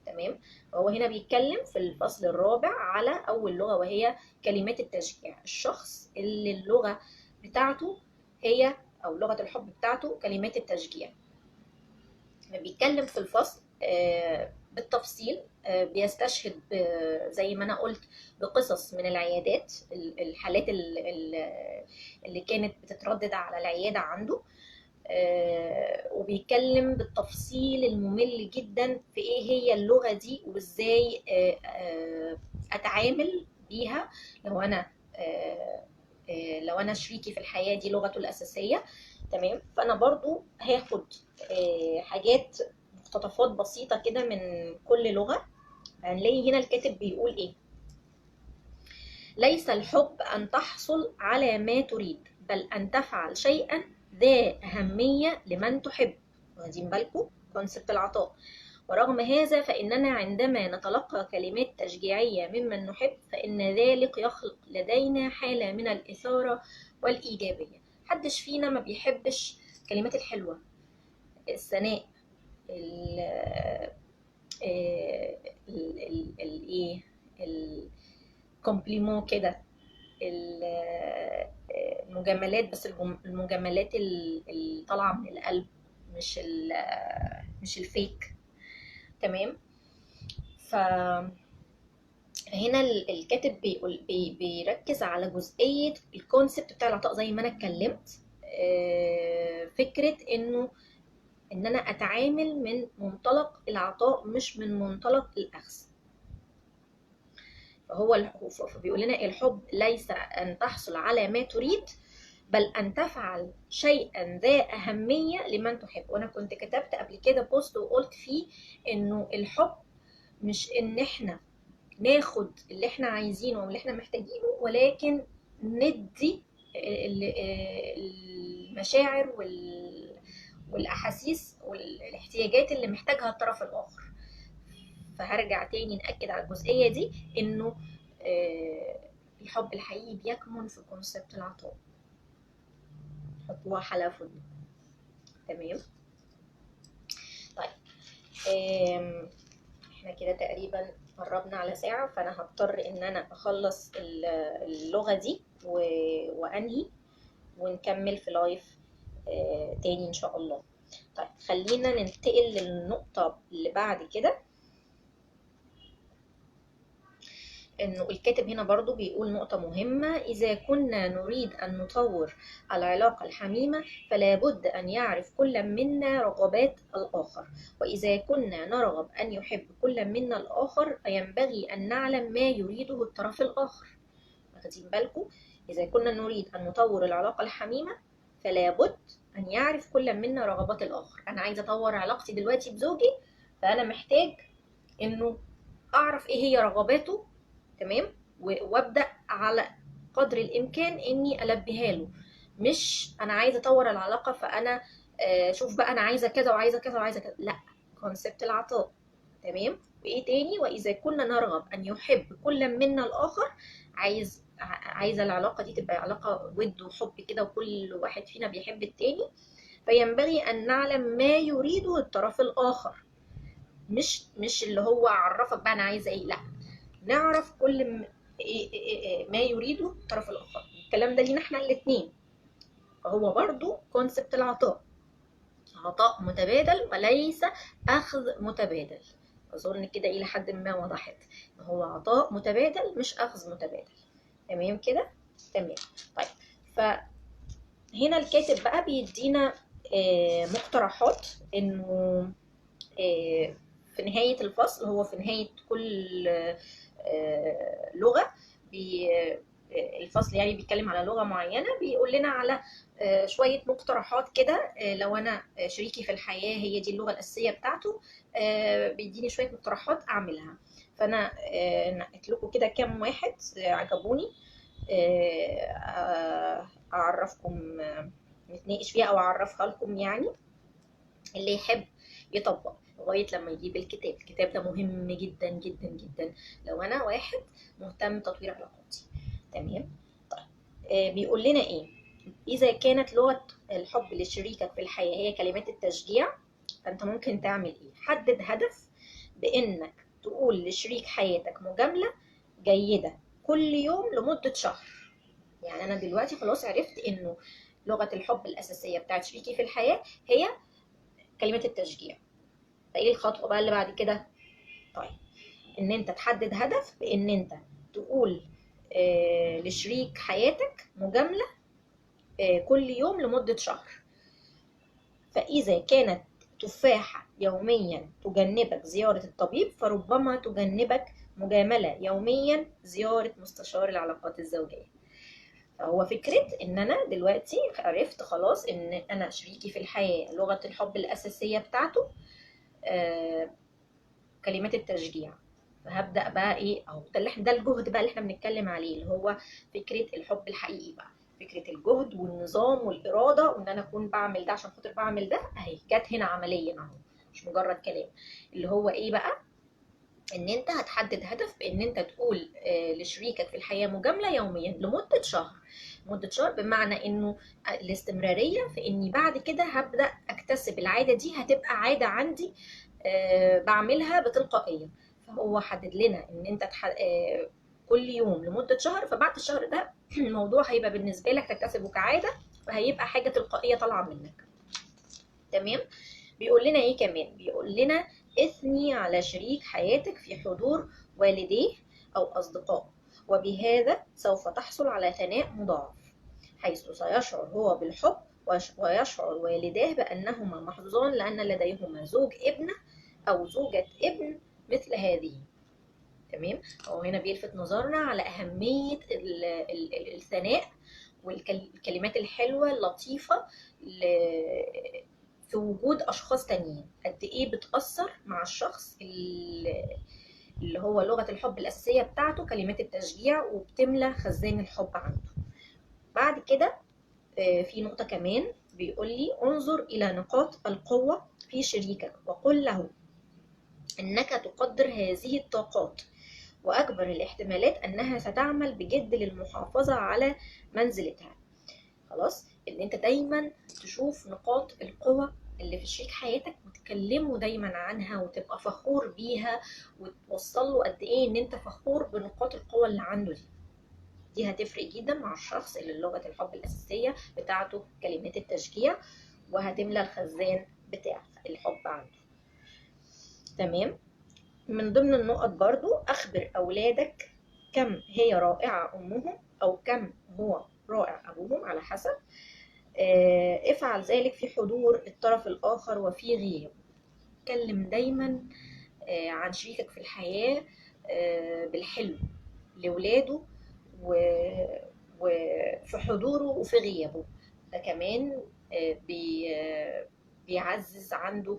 تمام. وهو هنا بيتكلم في الفصل الرابع على اول لغه، وهي كلمات التشجيع. الشخص اللي اللغه بتاعته هي او لغه الحب بتاعته كلمات التشجيع، بيتكلم في الفصل بالتفصيل، بيستشهد زي ما انا قلت بقصص من العيادات، الحالات اللي كانت بتتردد على العياده عنده، وبيتكلم بالتفصيل الممل جدا في ايه هي اللغه دي وازاي اتعامل بيها لو انا شريكي في الحياه دي لغته الاساسيه. تمام. فانا برضو هاخد حاجات مقتطفات بسيطه كده من كل لغه. هنلاقي هنا الكاتب بيقول ايه: ليس الحب ان تحصل على ما تريد، بل ان تفعل شيئا ذا اهميه لمن تحب. واخدين بالكم كونسبت العطاء؟ ورغم هذا فإننا عندما نتلقى كلمات تشجيعية ممن نحب فإن ذلك يخلق لدينا حالة من الإثارة والإيجابية. محدش فينا ما بيحبش الكلمات الحلوة، الثناء، الايه، الكومبليمون كده، المجاملات، بس المجاملات اللي طالعة من القلب، مش الفيك. تمام. فهنا الكاتب بيركز على جزئية الكونسبت بتاع العطاء زي ما انا اتكلمت. فكرة ان انا اتعامل من منطلق العطاء مش من منطلق الاخذ. فهو بيقول لنا الحب ليس ان تحصل على ما تريد، بل ان تفعل شيئا ذا اهمية لمن تحب. وانا كنت كتبت قبل كده بوست وقلت فيه انه الحب مش ان احنا ناخد اللي احنا عايزينه او اللي احنا محتاجينه، ولكن ندي المشاعر والاحاسيس والاحتياجات اللي محتاجها الطرف الاخر. فهرجع تاني نأكد على الجزئية دي، انه الحب الحقيقي بيكمن في كونسبت العطاء. حطوها حلفوا. تمام. طيب احنا كده تقريبا قربنا على ساعة، فانا هضطر ان انا اخلص اللغة دي وانهي ونكمل في لايف تاني ان شاء الله. طيب خلينا ننتقل للنقطة اللي بعد كده، انه الكاتب هنا برضو بيقول نقطة مهمة: اذا كنا نريد ان نطور العلاقة الحميمة فلا بد ان يعرف كل منا رغبات الاخر، واذا كنا نرغب ان يحب كل منا الاخر فينبغي ان نعلم ما يريده الطرف الاخر. واخدين بالكم؟ اذا كنا نريد ان نطور العلاقة الحميمة فلا بد ان يعرف كل منا رغبات الاخر. انا عايزة اطور علاقتي دلوقتي بزوجي، فانا محتاج انه اعرف ايه هي رغباته. تمام. وابدا على قدر الامكان اني البيها له. مش انا عايزه اطور العلاقه فانا شوف بقى انا عايزه كذا وعايزه كذا وعايزه كذا، لا. كونسبت العطاء. تمام. وايه تاني؟ واذا كنا نرغب ان يحب كل منا الاخر، عايزه العلاقه دي تبقى علاقه ود وحب كده، وكل واحد فينا بيحب التاني، فينبغي ان نعلم ما يريده الطرف الاخر. مش اللي هو عرفك بقى انا عايزه ايه، لا. نعرف كل ما يريده الطرف الاخر. الكلام ده لينا احنا الاثنين. فهو برضو كونسبت العطاء، عطاء متبادل وليس اخذ متبادل. اظن كده الى حد ما وضحت. هو عطاء متبادل مش اخذ متبادل. تمام كده. تمام. طيب، فهنا الكاتب بقى بيدينا مقترحات انه في نهاية الفصل، هو في نهاية كل لغة الفصل يعني بيتكلم على لغة معينة، بيقول لنا على شوية مقترحات كده. لو أنا شريكي في الحياة هي دي اللغة الأساسية بتاعته، بيديني شوية مقترحات أعملها. فأنا نقيت لكم كده كام واحد عجبوني، أعرفكم، نتناقش فيها أو أعرفها لكم يعني، اللي يحب يطبق لغايه لما يجيب الكتاب. الكتاب ده مهم جدا جدا جدا لو انا واحد مهتم بتطوير علاقاتي. تمام. طيب، بيقول لنا ايه؟ اذا كانت لغه الحب لشريكك في الحياه هي كلمات التشجيع، فانت ممكن تعمل ايه؟ حدد هدف بانك تقول لشريك حياتك مجامله جيده كل يوم لمده شهر. يعني انا دلوقتي خلاص عرفت انه لغه الحب الاساسيه بتاعت شريكي في الحياه هي كلمات التشجيع. فايه الخطوه بقى اللي بعد كده؟ طيب، ان انت تحدد هدف بان انت تقول لشريك حياتك مجامله كل يوم لمده شهر. فاذا كانت تفاحه يوميا تجنبك زياره الطبيب، فربما تجنبك مجامله يوميا زياره مستشار العلاقات الزوجيه. فهو فكرة ان انا دلوقتي عرفت خلاص ان انا شريكي في الحياة لغة الحب الاساسية بتاعته كلمات التشجيع. فهبدأ بقى ايه، او ده الجهد بقى اللي احنا بنتكلم عليه، اللي هو فكرة الحب الحقيقي بقى. فكرة الجهد والنظام والإرادة، وان انا اكون بعمل ده عشان خاطر بعمل ده، اهي جت هنا عمليا اهو، مش مجرد كلام. اللي هو ايه بقى؟ ان انت هتحدد هدف بان انت تقول لشريكك في الحياة مجاملة يوميا لمدة شهر. مدة شهر بمعنى انه الاستمرارية في اني بعد كده هبدأ اكتسب العادة دي، هتبقى عادة عندي بعملها بتلقائية. فهو حدد لنا ان انت كل يوم لمدة شهر، فبعد الشهر ده الموضوع هيبقى بالنسبة لك تكتسبه كعادة، وهيبقى حاجة تلقائية طالعة منك. تمام. بيقول لنا ايه كمان؟ بيقول لنا اثني على شريك حياتك في حضور والديه او اصدقائه، وبهذا سوف تحصل على ثناء مضاعف، حيث سيشعر هو بالحب ويشعر والداه بانهما محظوظان لان لديهما زوج ابنه او زوجة ابن مثل هذه. تمام. هو هنا بيلفت نظرنا على اهمية الثناء والكلمات الحلوة اللطيفة في وجود اشخاص تانيين، قد ايه بتأثر مع الشخص اللي هو لغة الحب الأساسية بتاعته كلمات التشجيع، وبتملى خزان الحب عنده. بعد كده في نقطة كمان بيقول لي انظر إلى نقاط القوة في شريكك وقل له أنك تقدر هذه الطاقات، وأكبر الاحتمالات أنها ستعمل بجد للمحافظة على منزلتها. خلاص، ان انت دايما تشوف نقاط القوة اللي في شريك حياتك وتكلمه دايما عنها، وتبقى فخور بيها، وتوصل له قد ايه ان انت فخور بنقاط القوة اللي عنده دي. دي هتفرق جدا مع الشخص اللي لغة الحب الأساسية بتاعته كلمات التشجيع، وهتملى الخزان بتاع الحب عنده. تمام. من ضمن النقط برضو، أخبر أولادك كم هي رائعة أمهم أو كم هو رائع أبوهم، على حسب. افعل ذلك في حضور الطرف الآخر وفي غيابه. اتكلم دايما عن شريكك في الحياة بالحلو لولاده، وفي حضوره وفي غيابه. ده كمان بيعزز عنده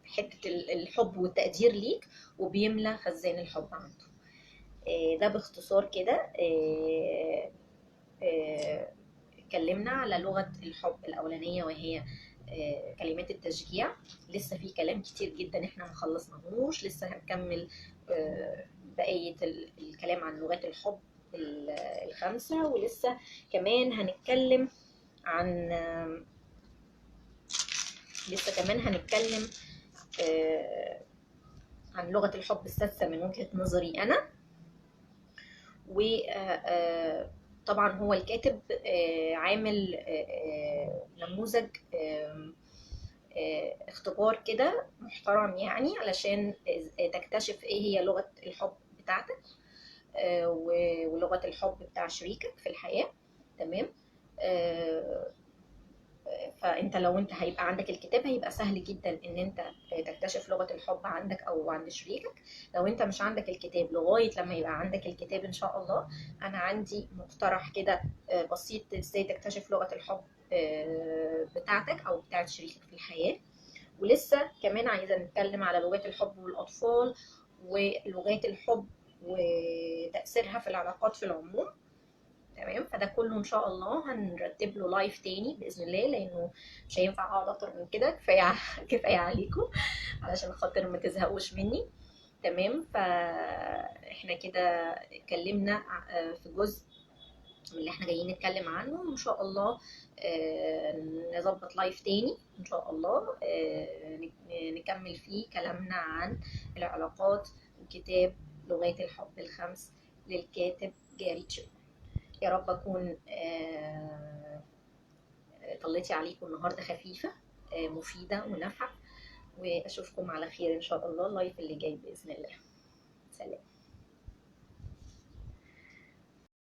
حتة الحب والتقدير ليك، وبيملى خزان الحب عنده. ده باختصار كده. اتكلمنا على لغة الحب الأولانية وهي كلمات التشجيع. لسه في كلام كتير جدا احنا ما خلصناهوش، لسه هنكمل بقية الكلام عن لغات الحب الخمسة، ولسه كمان هنتكلم عن عن لغة الحب السادسة من وجهة نظري أنا. وطبعا هو الكاتب عامل نموذج اختبار كده محترم يعني، علشان تكتشف ايه هي لغة الحب بتاعتك ولغة الحب بتاع شريكك في الحياة. تمام. فانت لو انت هيبقى عندك الكتاب هيبقى سهل جدا ان انت تكتشف لغة الحب عندك او عند شريكك. لو انت مش عندك الكتاب، لغاية لما يبقى عندك الكتاب ان شاء الله، انا عندي مقترح كده بسيط ازاي تكتشف لغة الحب بتاعتك او بتاعت شريكك في الحياة. ولسه كمان عايزة نتكلم على لغات الحب والأطفال ولغات الحب وتأثيرها في العلاقات في العموم. تمام. فده كله ان شاء الله هنرتب له لايف تاني باذن الله، لانه مش هينفع اقعد اكتر من كده. كفايه كفايه عليكم علشان خاطر ما تزهقوش مني. تمام. فاحنا كده اتكلمنا في جزء من اللي احنا جايين نتكلم عنه، وان شاء الله نظبط لايف تاني ان شاء الله نكمل فيه كلامنا عن العلاقات وكتاب لغات الحب الخمس للكاتب جاري تشو. يا رب اكون طلتي عليكم النهارده خفيفه مفيده ونافعه، واشوفكم على خير ان شاء الله اللايف اللي جاي باذن الله. سلام.